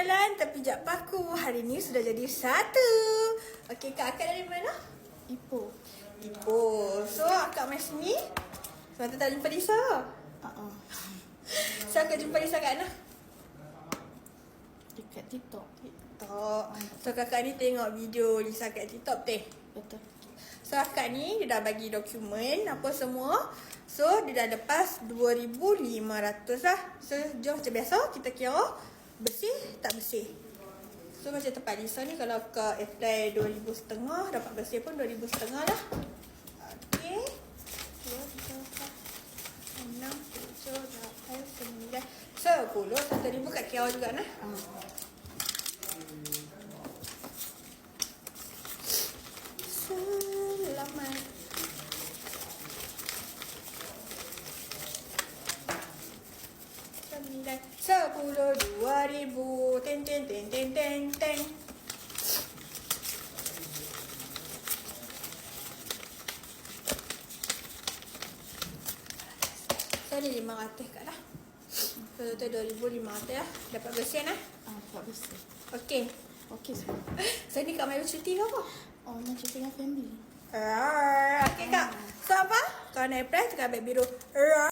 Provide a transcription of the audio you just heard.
jalan terpijak paku. Hari ni sudah jadi 1. Okey, Kak Akak dari mana? Ipoh. So, Akak main sini. Sebab tu tak jumpa Lisa. So, Akak jumpa Lisa kat mana? Dekat TikTok. So, Kakak ni tengok video Lisa kat TikTok teh. Betul. So, Akak ni dia dah bagi dokumen apa semua. So, dia dah lepas 2,500 lah. So, jom macam biasa kita kira bersih tak bersih. So, macam tempat Lisa ni kalau Akak apply 2,500, dapat bersih pun 2,500 lah. Okey. 2, 3, 4, 6, 7, 8, 9, 10. 1,000 kat kira juga nah. Selamat. Sembilan, 10, 2,000. Teng, teng, teng, teng, teng, teng. So, ni 500 kat lah. So, total 2,500 lah. Dapat bersih lah. Tak bersih. Okey. Okey semua. So, ni Kak Mayu cuti ke apa? Oh, nak cuti dengan family. Okey, Kak. So, apa? Kau nak apply tekan beg biru.